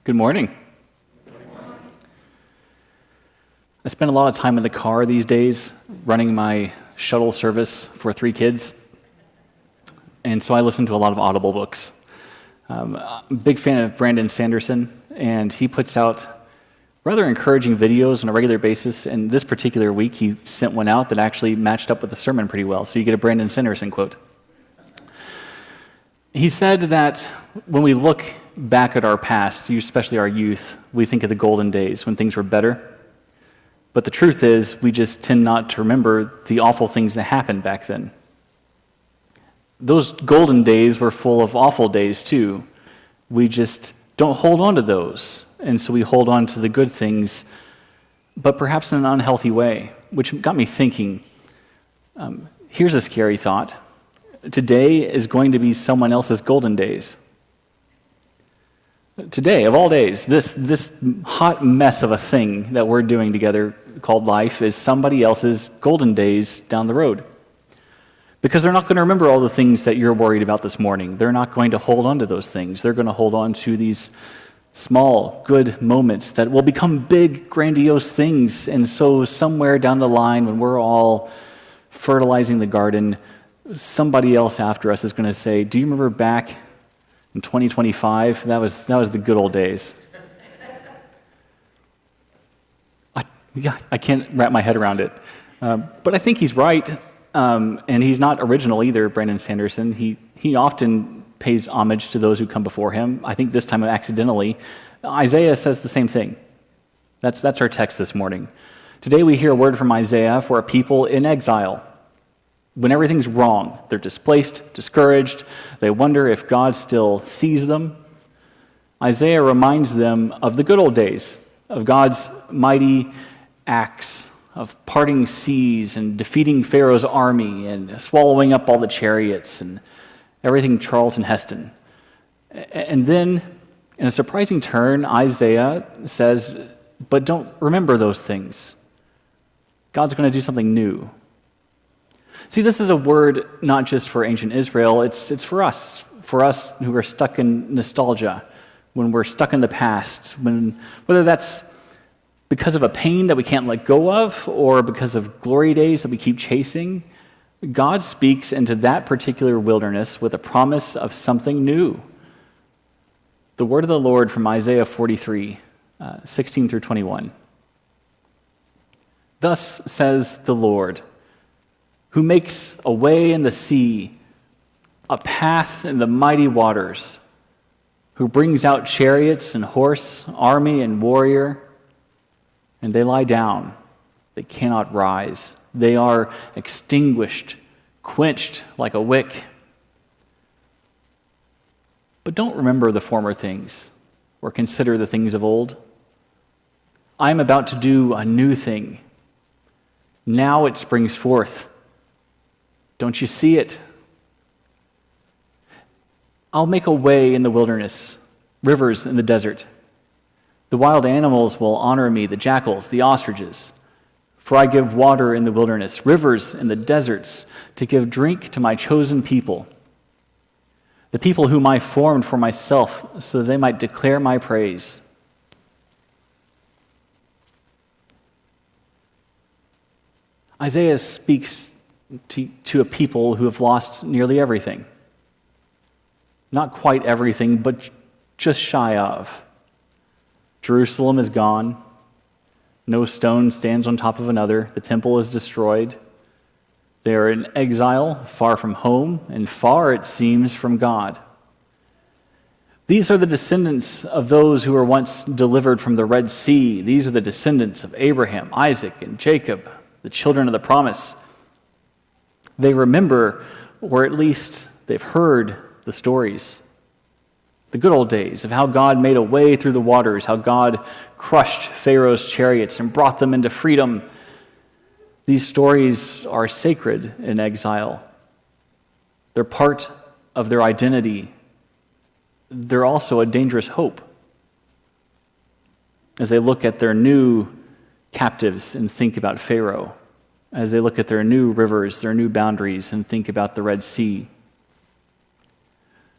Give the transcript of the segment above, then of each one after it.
Good morning. I spend a lot of time in the car these days running my shuttle service for 3 kids, and so I listen to a lot of Audible books. I'm a big fan of Brandon Sanderson, and he puts out rather encouraging videos on a regular basis, and this particular week he sent one out that actually matched up with the sermon pretty well, so you get a Brandon Sanderson quote. He said that when we look back at our past, especially our youth, we think of the golden days when things were better. But the truth is, we just tend not to remember the awful things that happened back then. Those golden days were full of awful days too. We just don't hold on to those. And so we hold on to the good things, but perhaps in an unhealthy way, which got me thinking, here's a scary thought. Today is going to be someone else's golden days. Today, of all days, this hot mess of a thing that we're doing together called life is somebody else's golden days down the road. Because they're not going to remember all the things that you're worried about this morning. They're not going to hold on to those things. They're going to hold on to these small, good moments that will become big, grandiose things. And so somewhere down the line, when we're all fertilizing the garden, somebody else after us is going to say, do you remember back in 2025? That was the good old days. I can't wrap my head around it. But I think he's right. And he's not original either, Brandon Sanderson. He often pays homage to those who come before him. I think this time accidentally. Isaiah says the same thing. That's our text this morning. Today we hear a word from Isaiah for a people in exile. When everything's wrong, they're displaced, discouraged, they wonder if God still sees them. Isaiah reminds them of the good old days, of God's mighty acts, of parting seas and defeating Pharaoh's army and swallowing up all the chariots and everything Charlton Heston. And then, in a surprising turn, Isaiah says, but don't remember those things. God's going to do something new. See, this is a word not just for ancient Israel, it's for us who are stuck in nostalgia, when we're stuck in the past, whether that's because of a pain that we can't let go of or because of glory days that we keep chasing. God speaks into that particular wilderness with a promise of something new. The word of the Lord from Isaiah 43, 16 through 21. Thus says the Lord, who makes a way in the sea, a path in the mighty waters, who brings out chariots and horse, army and warrior, and they lie down, they cannot rise. They are extinguished, quenched like a wick. But don't remember the former things, or consider the things of old. I am about to do a new thing. Now it springs forth. Don't you see it? I'll make a way in the wilderness, rivers in the desert. The wild animals will honor me, the jackals, the ostriches. For I give water in the wilderness, rivers in the deserts, to give drink to my chosen people, the people whom I formed for myself, so that they might declare my praise. Isaiah speaks to a people who have lost nearly everything. Not quite everything, but just shy of. Jerusalem is gone. No stone stands on top of another. The temple is destroyed. They are in exile, far from home, and far, it seems, from God. These are the descendants of those who were once delivered from the Red Sea. These are the descendants of Abraham, Isaac, and Jacob, the children of the promise. They remember, or at least they've heard, the stories. The good old days of how God made a way through the waters, how God crushed Pharaoh's chariots and brought them into freedom. These stories are sacred in exile. They're part of their identity. They're also a dangerous hope as they look at their new captives and think about Pharaoh, as they look at their new rivers, their new boundaries, and think about the Red Sea.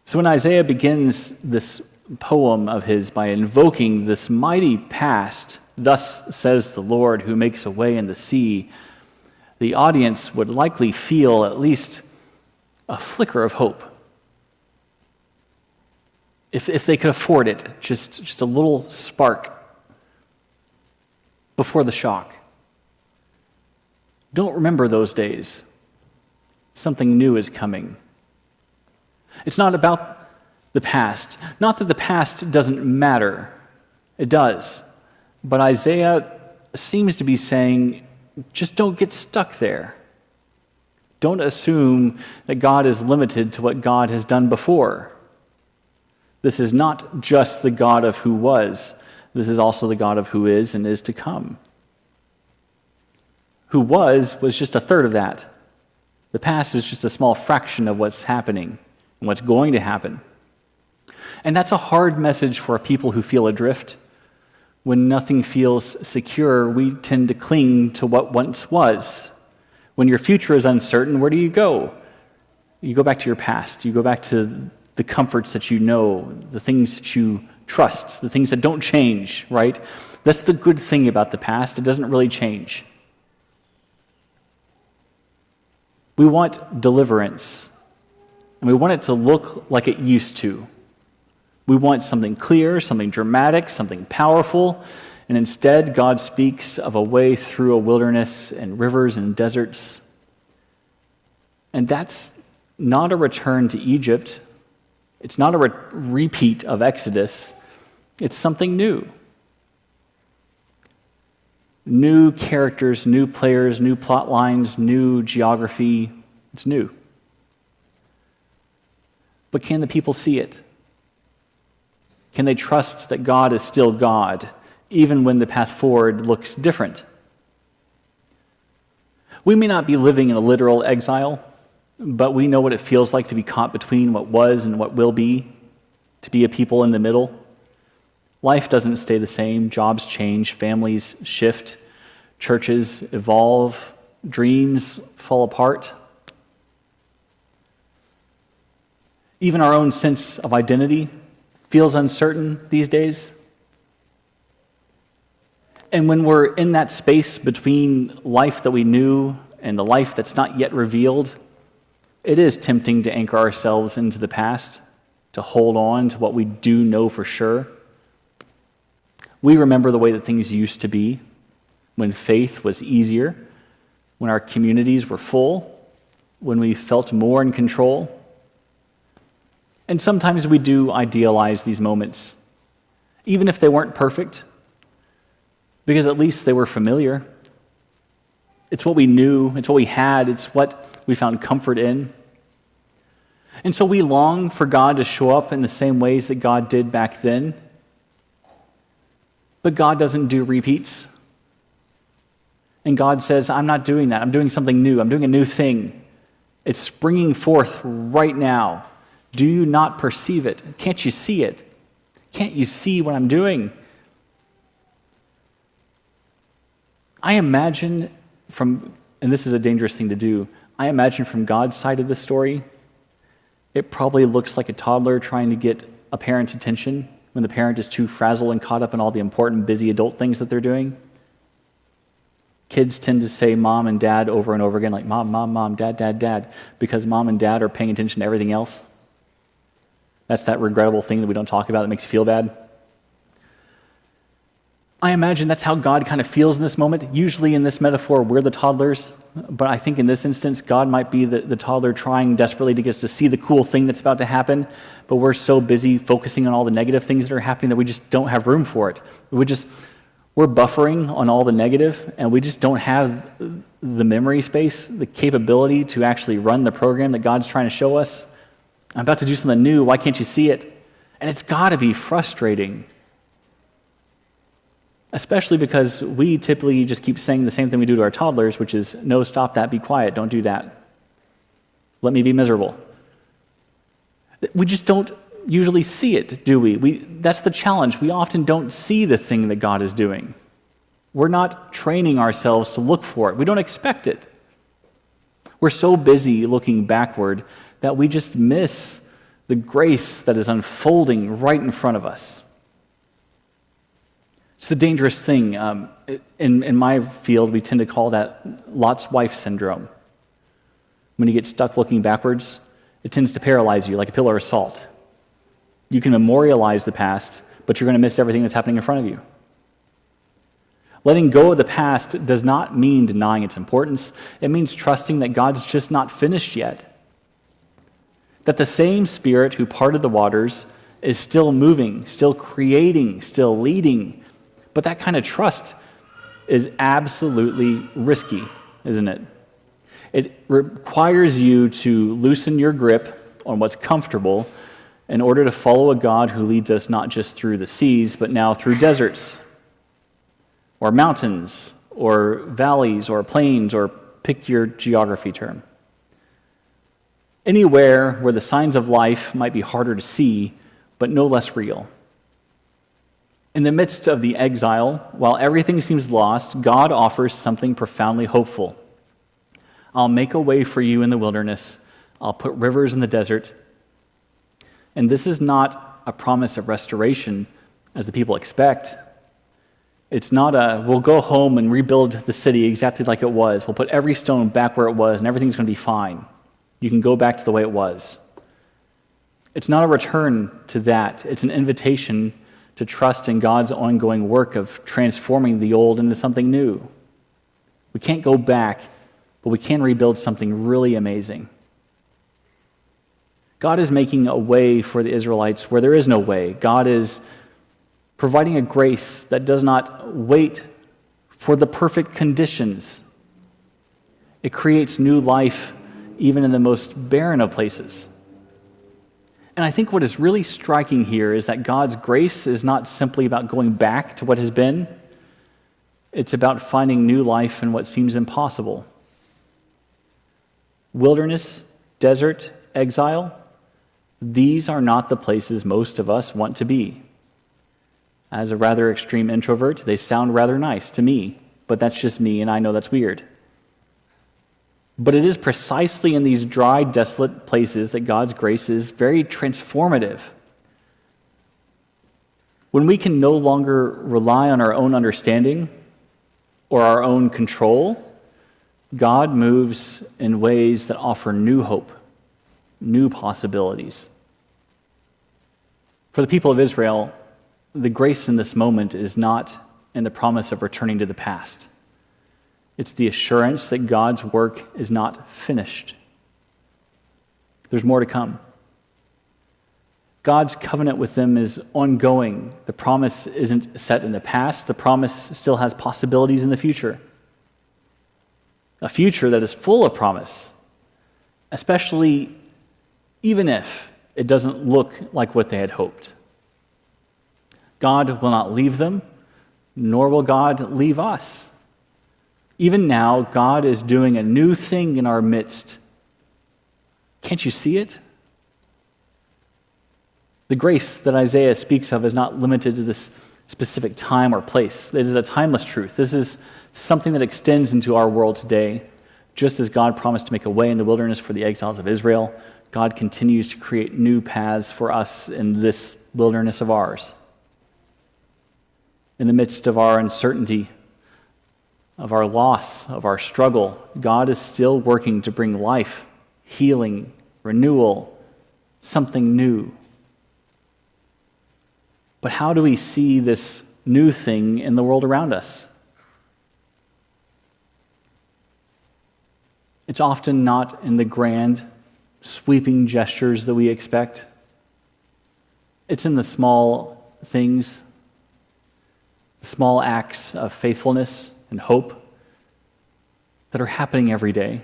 So when Isaiah begins this poem of his by invoking this mighty past, "Thus says the Lord who makes a way in the sea," the audience would likely feel at least a flicker of hope. If they could afford it, just a little spark before the shock. Don't remember those days. Something new is coming. It's not about the past. Not that the past doesn't matter. It does. But Isaiah seems to be saying, just don't get stuck there. Don't assume that God is limited to what God has done before. This is not just the God of who was. This is also the God of who is and is to come. Who was just a third of that. The past is just a small fraction of what's happening and what's going to happen. And that's a hard message for people who feel adrift. When nothing feels secure, we tend to cling to what once was. When your future is uncertain, where do you go? You go back to your past. You go back to the comforts that you know, the things that you trust, the things that don't change, right? That's the good thing about the past. It doesn't really change. We want deliverance, and we want it to look like it used to. We want something clear, something dramatic, something powerful, and instead God speaks of a way through a wilderness and rivers and deserts. And that's not a return to Egypt. It's not a repeat of Exodus. It's something new. New characters, new players, new plot lines, new geography. It's new. But can the people see it? Can they trust that God is still God, even when the path forward looks different? We may not be living in a literal exile, but we know what it feels like to be caught between what was and what will be, to be a people in the middle. Life doesn't stay the same. Jobs change, families shift, churches evolve, dreams fall apart. Even our own sense of identity feels uncertain these days. And when we're in that space between life that we knew and the life that's not yet revealed, it is tempting to anchor ourselves into the past, to hold on to what we do know for sure. We remember the way that things used to be, when faith was easier, when our communities were full, when we felt more in control. And sometimes we do idealize these moments, even if they weren't perfect, because at least they were familiar. It's what we knew, it's what we had, it's what we found comfort in. And so we long for God to show up in the same ways that God did back then. But God doesn't do repeats. And God says, I'm not doing that. I'm doing something new. I'm doing a new thing. It's springing forth right now. Do you not perceive it? Can't you see it? Can't you see what I'm doing? I imagine and this is a dangerous thing to do, I imagine from God's side of the story, it probably looks like a toddler trying to get a parent's attention when the parent is too frazzled and caught up in all the important, busy adult things that they're doing. Kids tend to say mom and dad over and over again, like mom, mom, mom, dad, dad, dad, because mom and dad are paying attention to everything else. That's that regrettable thing that we don't talk about that makes you feel bad. I imagine that's how God kind of feels in this moment. Usually in this metaphor, we're the toddlers, but I think in this instance, God might be the toddler trying desperately to get us to see the cool thing that's about to happen, but we're so busy focusing on all the negative things that are happening that we just don't have room for it. We're buffering on all the negative, and we just don't have the memory space, the capability to actually run the program that God's trying to show us. I'm about to do something new. Why can't you see it? And it's got to be frustrating, especially because we typically just keep saying the same thing we do to our toddlers, which is, no, stop that, be quiet, don't do that. Let me be miserable. We just don't usually see it, do we? That's the challenge. We often don't see the thing that God is doing. We're not training ourselves to look for it. We don't expect it. We're so busy looking backward that we just miss the grace that is unfolding right in front of us. It's the dangerous thing. In my field, we tend to call that Lot's wife syndrome. When you get stuck looking backwards, it tends to paralyze you like a pillar of salt. You can memorialize the past, but you're going to miss everything that's happening in front of you. Letting go of the past does not mean denying its importance. It means trusting that God's just not finished yet. That the same Spirit who parted the waters is still moving, still creating, still leading. But that kind of trust is absolutely risky, isn't it? It requires you to loosen your grip on what's comfortable in order to follow a God who leads us not just through the seas, but now through deserts, or mountains, or valleys, or plains, or pick your geography term. Anywhere where the signs of life might be harder to see, but no less real. In the midst of the exile, while everything seems lost, God offers something profoundly hopeful. I'll make a way for you in the wilderness. I'll put rivers in the desert. And this is not a promise of restoration, as the people expect. It's not we'll go home and rebuild the city exactly like it was. We'll put every stone back where it was, and everything's going to be fine. You can go back to the way it was. It's not a return to that. It's an invitation to trust in God's ongoing work of transforming the old into something new. We can't go back, but we can rebuild something really amazing. God is making a way for the Israelites where there is no way. God is providing a grace that does not wait for the perfect conditions. It creates new life even in the most barren of places. And I think what is really striking here is that God's grace is not simply about going back to what has been. It's about finding new life in what seems impossible. Wilderness, desert, exile, these are not the places most of us want to be. As a rather extreme introvert, they sound rather nice to me, but that's just me, and I know that's weird. But it is precisely in these dry, desolate places that God's grace is very transformative. When we can no longer rely on our own understanding or our own control, God moves in ways that offer new hope, new possibilities. For the people of Israel, the grace in this moment is not in the promise of returning to the past. It's the assurance that God's work is not finished. There's more to come. God's covenant with them is ongoing. The promise isn't set in the past. The promise still has possibilities in the future. A future that is full of promise, especially even if it doesn't look like what they had hoped. God will not leave them, nor will God leave us. Even now, God is doing a new thing in our midst. Can't you see it? The grace that Isaiah speaks of is not limited to this specific time or place. It is a timeless truth. This is something that extends into our world today. Just as God promised to make a way in the wilderness for the exiles of Israel, God continues to create new paths for us in this wilderness of ours. In the midst of our uncertainty, of our loss, of our struggle, God is still working to bring life, healing, renewal, something new. But how do we see this new thing in the world around us? It's often not in the grand, sweeping gestures that we expect. It's in the small things, the small acts of faithfulness and hope that are happening every day.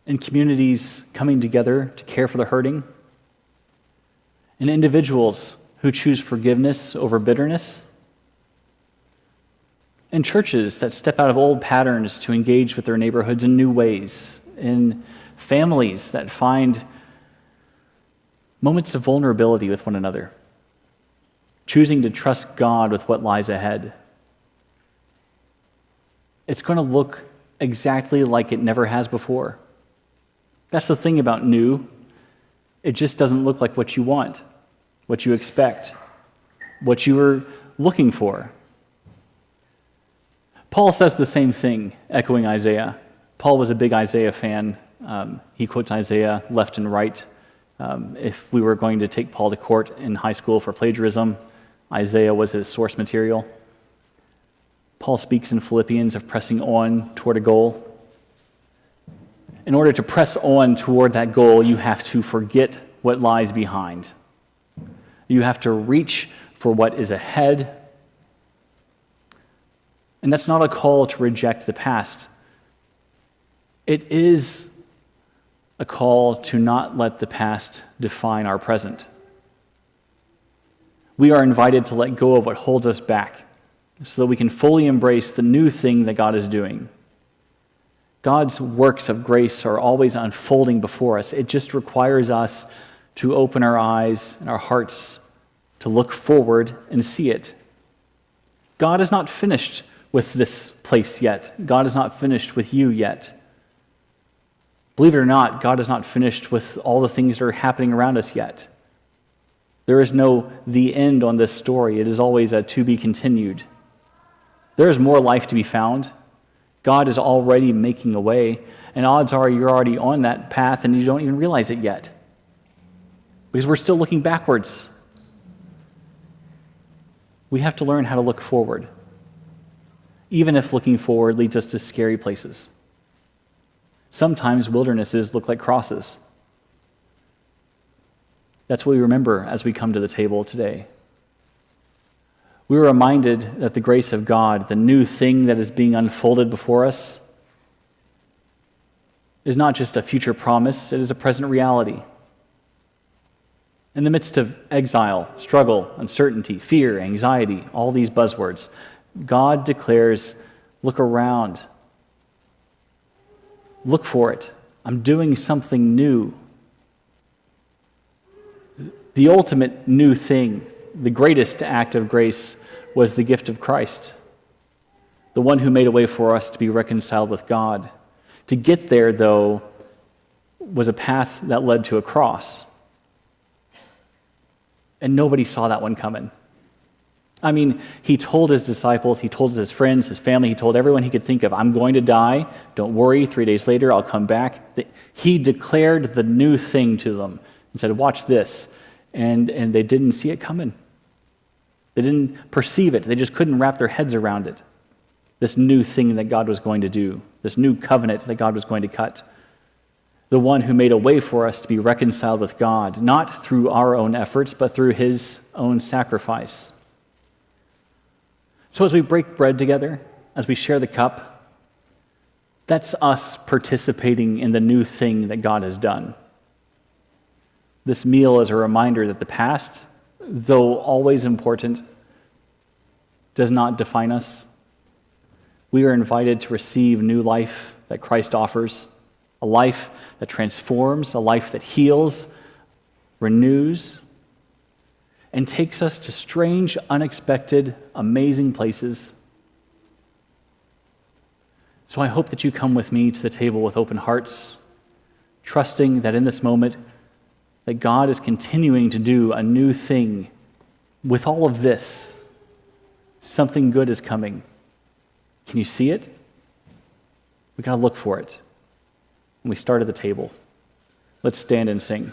In communities coming together to care for the hurting, in individuals who choose forgiveness over bitterness, in churches that step out of old patterns to engage with their neighborhoods in new ways, in families that find moments of vulnerability with one another, choosing to trust God with what lies ahead. It's going to look exactly like it never has before. That's the thing about new. It just doesn't look like what you want, what you expect, what you were looking for. Paul says the same thing, echoing Isaiah. Paul was a big Isaiah fan. He quotes Isaiah left and right. If we were going to take Paul to court in high school for plagiarism, Isaiah was his source material. Paul speaks in Philippians of pressing on toward a goal. In order to press on toward that goal, you have to forget what lies behind. You have to reach for what is ahead. And that's not a call to reject the past. It is a call to not let the past define our present. We are invited to let go of what holds us back so that we can fully embrace the new thing that God is doing. God's works of grace are always unfolding before us. It just requires us to open our eyes and our hearts to look forward and see it. God is not finished with this place yet. God is not finished with you yet. Believe it or not, God is not finished with all the things that are happening around us yet. There is no the end on this story. It is always a to be continued. There is more life to be found. God is already making a way, and odds are you're already on that path and you don't even realize it yet. Because we're still looking backwards. We have to learn how to look forward, even if looking forward leads us to scary places. Sometimes wildernesses look like crosses. That's what we remember as we come to the table today. We are reminded that the grace of God, the new thing that is being unfolded before us, is not just a future promise, it is a present reality. In the midst of exile, struggle, uncertainty, fear, anxiety, all these buzzwords, God declares, look around. Look for it. I'm doing something new. The ultimate new thing, the greatest act of grace, was the gift of Christ, the one who made a way for us to be reconciled with God. To get there, though, was a path that led to a cross. And nobody saw that one coming. I mean, he told his disciples, he told his friends, his family, he told everyone he could think of, I'm going to die. Don't worry, 3 days later I'll come back. He declared the new thing to them and said, watch this. And they didn't see it coming. They didn't perceive it. They just couldn't wrap their heads around it. This new thing that God was going to do, this new covenant that God was going to cut. The one who made a way for us to be reconciled with God, not through our own efforts, but through his own sacrifice. So as we break bread together, as we share the cup, that's us participating in the new thing that God has done. This meal is a reminder that the past, though always important, does not define us. We are invited to receive new life that Christ offers, a life that transforms, a life that heals, renews, and takes us to strange, unexpected, amazing places. So I hope that you come with me to the table with open hearts, trusting that in this moment that God is continuing to do a new thing. With all of this, something good is coming. Can you see it? We got to look for it. And we start at the table. Let's stand and sing.